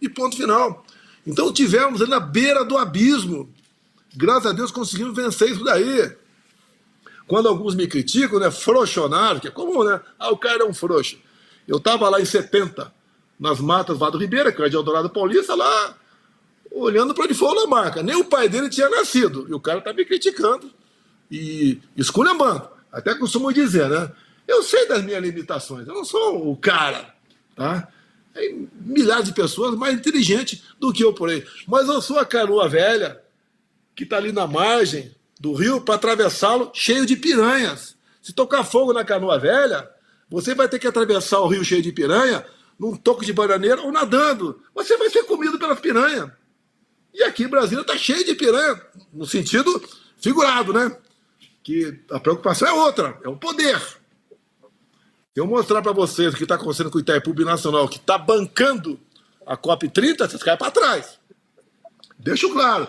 E ponto final. Então tivemos ali na beira do abismo. Graças a Deus conseguimos vencer isso daí. Quando alguns me criticam, né, frouxonaram, que é comum, né? Ah, o cara é um frouxo. Eu estava lá em 70, nas matas Vado Ribeira, que é de Eldorado Paulista, lá, olhando para onde foi o Lamarca. Nem o pai dele tinha nascido. E o cara está me criticando e esculhambando. Até costumo dizer, né? Eu sei das minhas limitações, eu não sou o cara, tá? Tem milhares de pessoas mais inteligentes do que eu por aí. Mas eu sou a canoa velha que está ali na margem do rio para atravessá-lo cheio de piranhas. Se tocar fogo na canoa velha, você vai ter que atravessar o rio cheio de piranha num toco de bananeira ou nadando. Você vai ser comido pelas piranhas. E aqui em Brasília está cheio de piranha, no sentido figurado, né? Que a preocupação é outra, é o poder. Se eu mostrar para vocês o que está acontecendo com o Itaipu Binacional, que está bancando a COP30, vocês caem para trás. Deixo claro.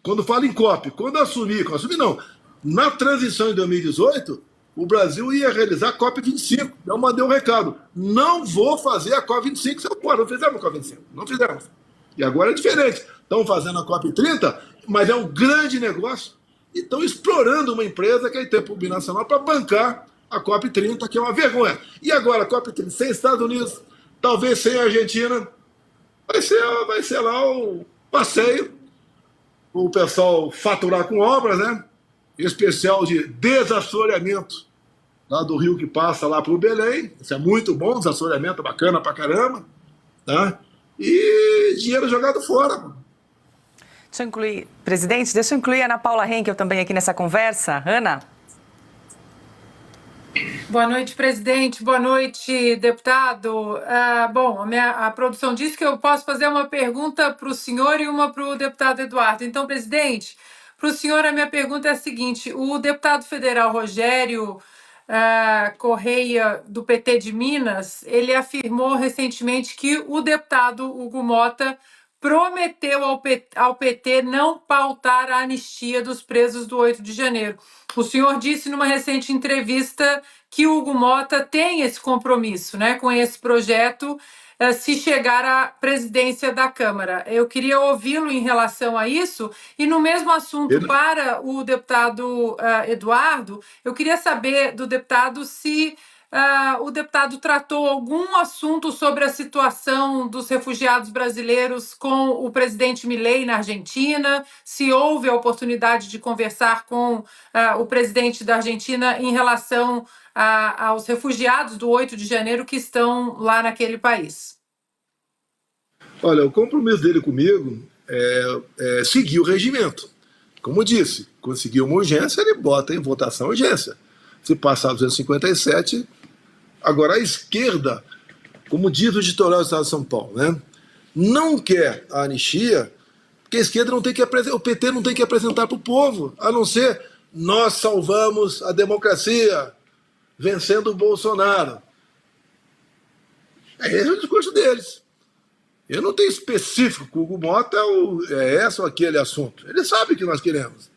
Quando falo em COP, quando assumir não, na transição em 2018, o Brasil ia realizar a COP25. Eu mandei um recado. Não vou fazer a COP25. Não fizemos a COP25. Não fizemos. E agora é diferente. Estão fazendo a COP30, mas é um grande negócio. E estão explorando uma empresa que é a Itaipu Binacional para bancar a COP30, que é uma vergonha. E agora a COP30 sem Estados Unidos, talvez sem a Argentina, vai ser lá o passeio, o pessoal faturar com obras, né? Especial de desassoreamento lá do rio que passa lá para o Belém. Isso é muito bom, desassoreamento bacana pra caramba, tá? E dinheiro jogado fora, mano. Deixa eu incluir, presidente, deixa eu incluir a Ana Paula Henkel também aqui nessa conversa. Ana? Boa noite, presidente. Boa noite, deputado. Bom, a produção disse que eu posso fazer uma pergunta para o senhor e uma para o deputado Eduardo. Então, presidente, para o senhor a minha pergunta é a seguinte: o deputado federal Rogério Correia, do PT de Minas, ele afirmou recentemente que o deputado Hugo Motta prometeu ao PT não pautar a anistia dos presos do 8 de janeiro. O senhor disse numa recente entrevista que o Hugo Motta tem esse compromisso, né, com esse projeto, se chegar à presidência da Câmara. Eu queria ouvi-lo em relação a isso. E no mesmo assunto, para o deputado Eduardo, eu queria saber do deputado se o deputado tratou algum assunto sobre a situação dos refugiados brasileiros com o presidente Milei na Argentina, se houve a oportunidade de conversar com o presidente da Argentina em relação aos refugiados do 8 de janeiro que estão lá naquele país. Olha, o compromisso dele comigo é seguir o regimento. Como disse, conseguiu uma urgência, ele bota em votação a urgência. Se passar 257, agora a esquerda, como diz o editorial do Estado de São Paulo, né, não quer a anistia, porque a esquerda não tem que apresentar, o PT não tem que apresentar para o povo, a não ser nós salvamos a democracia, vencendo o Bolsonaro. Esse é o discurso deles. Eu não tenho específico com o Hugo Motta é esse ou aquele assunto. Ele sabe o que nós queremos.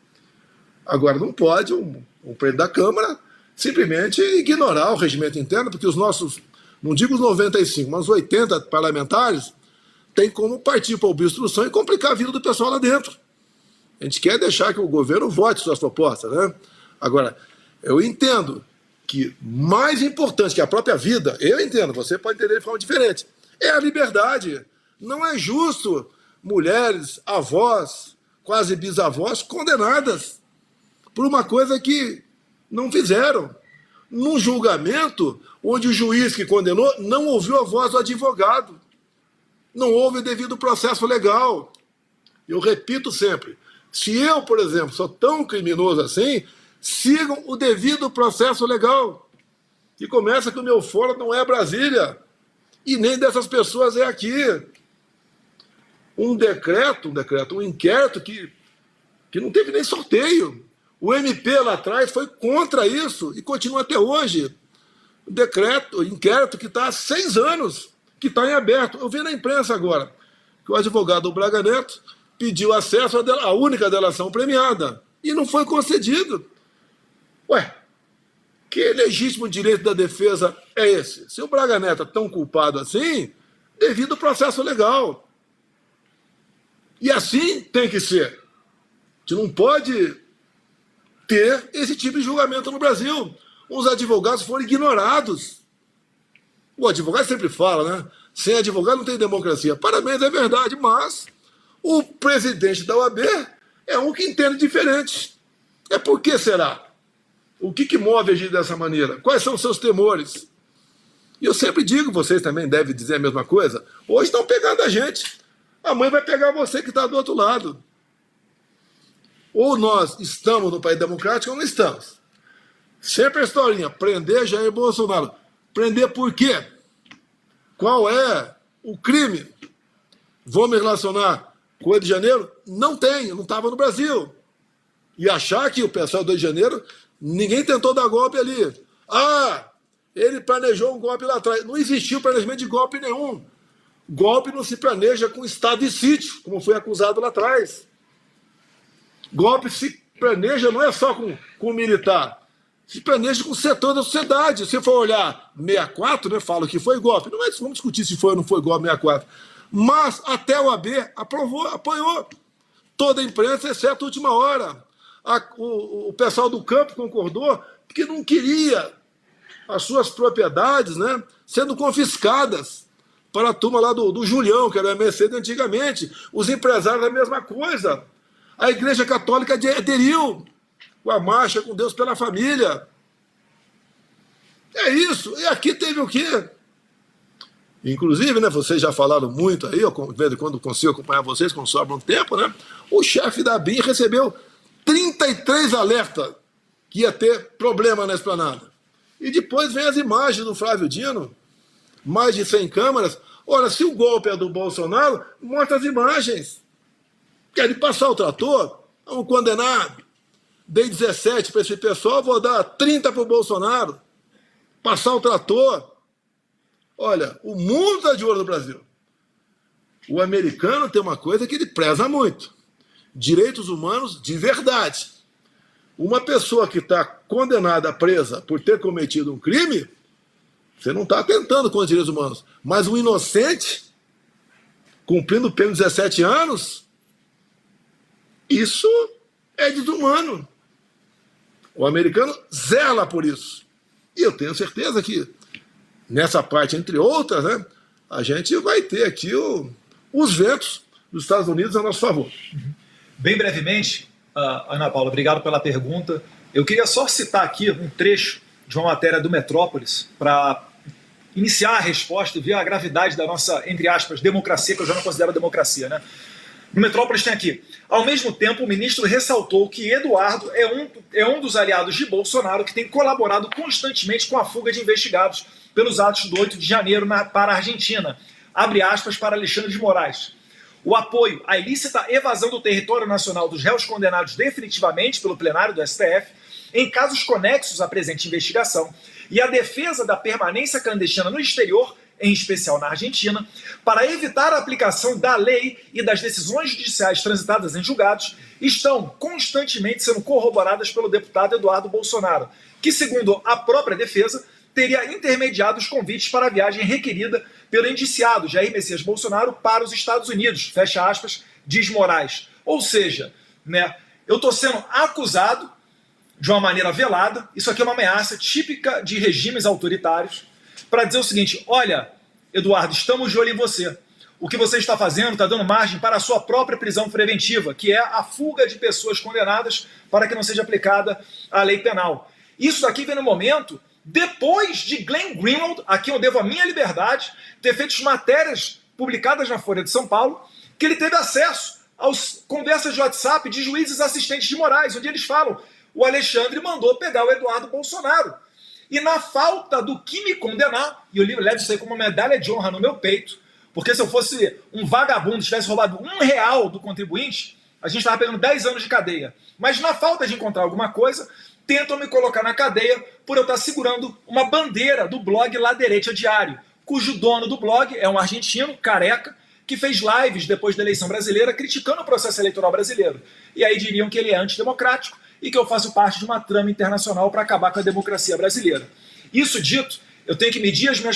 Agora, não pode um presidente da Câmara simplesmente ignorar o regimento interno, porque os nossos, não digo os 95, mas os 80 parlamentares têm como partir para a obstrução e complicar a vida do pessoal lá dentro. A gente quer deixar que o governo vote suas propostas, né? Agora, eu entendo que mais importante que a própria vida, eu entendo, você pode entender de forma diferente, é a liberdade. Não é justo mulheres, avós, quase bisavós, condenadas por uma coisa que não fizeram. Num julgamento onde o juiz que condenou não ouviu a voz do advogado. Não houve o devido processo legal. Eu repito sempre, se eu, por exemplo, sou tão criminoso assim, sigam o devido processo legal. Que começa que o meu foro não é Brasília. E nem dessas pessoas é aqui. Um inquérito que não teve nem sorteio. O MP lá atrás foi contra isso e continua até hoje. O inquérito que está há 6 anos, que está em aberto. Eu vi na imprensa agora que o advogado Braga Neto pediu acesso à única delação premiada e não foi concedido. Ué, que legítimo direito da defesa é esse? Se o Braga Neto é tão culpado assim, devido ao processo legal. E assim tem que ser. A gente não pode ter esse tipo de julgamento no Brasil. Os advogados foram ignorados. O advogado sempre fala, né? Sem advogado não tem democracia. Parabéns, é verdade, mas o presidente da OAB é um que entende diferente. É por que será? O que move agir dessa maneira? Quais são os seus temores? E eu sempre digo, vocês também devem dizer a mesma coisa, hoje estão pegando a gente. Amanhã vai pegar você que está do outro lado. Ou nós estamos no país democrático ou não estamos. Sempre a historinha, prender Jair Bolsonaro. Prender por quê? Qual é o crime? Vou me relacionar com o 8 de janeiro? Não tem, não estava no Brasil. E achar que o pessoal do 8 de janeiro, ninguém tentou dar golpe ali. Ah, ele planejou um golpe lá atrás. Não existiu planejamento de golpe nenhum. Golpe não se planeja com estado de sítio, como foi acusado lá atrás. Golpe se planeja não é só com o militar. Se planeja com o setor da sociedade. Se for olhar 64, né, falo que foi golpe. Não é, vamos discutir se foi ou não foi golpe 64. Mas até o AB aprovou, apoiou. Toda a imprensa, exceto a última hora. O pessoal do campo concordou porque não queria as suas propriedades, né, sendo confiscadas para a turma lá do Julião, que era o MSC de antigamente. Os empresários, a mesma coisa. A Igreja Católica aderiu com a marcha com Deus pela família. É isso. E aqui teve o quê? Inclusive, né, vocês já falaram muito aí, eu de vez em quando consigo acompanhar vocês, quando sobra um tempo, né? O chefe da BIM recebeu 33 alertas que ia ter problema na esplanada. E depois vem as imagens do Flávio Dino, mais de 100 câmeras. Olha, se o golpe é do Bolsonaro, mostra as imagens. Querem passar o trator? Vamos condenar. Dei 17 para esse pessoal, vou dar 30 para o Bolsonaro. Passar o trator. Olha, o mundo está de olho no Brasil. O americano tem uma coisa que ele preza muito. Direitos humanos de verdade. Uma pessoa que está condenada, presa por ter cometido um crime, você não está atentando contra os direitos humanos. Mas um inocente, cumprindo pena de 17 anos, isso é desumano. O americano zela por isso. E eu tenho certeza que nessa parte, entre outras, né, a gente vai ter aqui os ventos dos Estados Unidos a nosso favor. Bem brevemente, Ana Paula, obrigado pela pergunta. Eu queria só citar aqui um trecho de uma matéria do Metrópolis para iniciar a resposta e ver a gravidade da nossa, entre aspas, democracia, que eu já não considero democracia, né? No Metrópolis tem aqui: ao mesmo tempo, o ministro ressaltou que Eduardo é um dos aliados de Bolsonaro que tem colaborado constantemente com a fuga de investigados pelos atos do 8 de janeiro para a Argentina. Abre aspas para Alexandre de Moraes. O apoio à ilícita evasão do território nacional dos réus condenados definitivamente pelo plenário do STF em casos conexos à presente investigação e a defesa da permanência clandestina no exterior, em especial na Argentina, para evitar a aplicação da lei e das decisões judiciais transitadas em julgados, estão constantemente sendo corroboradas pelo deputado Eduardo Bolsonaro, que, segundo a própria defesa, teria intermediado os convites para a viagem requerida pelo indiciado Jair Messias Bolsonaro para os Estados Unidos, fecha aspas, diz Moraes. Ou seja, né, eu estou sendo acusado de uma maneira velada, isso aqui é uma ameaça típica de regimes autoritários, para dizer o seguinte: olha, Eduardo, estamos de olho em você. O que você está fazendo está dando margem para a sua própria prisão preventiva, que é a fuga de pessoas condenadas para que não seja aplicada a lei penal. Isso daqui vem no momento depois de Glenn Greenwald, a quem eu devo a minha liberdade, ter feito matérias publicadas na Folha de São Paulo, que ele teve acesso às conversas de WhatsApp de juízes assistentes de Moraes, onde eles falam: o Alexandre mandou pegar o Eduardo Bolsonaro. E na falta do que me condenar, e eu levo isso aí como uma medalha de honra no meu peito, porque se eu fosse um vagabundo, tivesse roubado R$1 do contribuinte, a gente estava pegando 10 anos de cadeia. Mas na falta de encontrar alguma coisa, tentam me colocar na cadeia por eu estar segurando uma bandeira do blog Laderetia Diário, cujo dono do blog é um argentino, careca, que fez lives depois da eleição brasileira criticando o processo eleitoral brasileiro. E aí diriam que ele é antidemocrático e que eu faço parte de uma trama internacional para acabar com a democracia brasileira. Isso dito, eu tenho que medir as minhas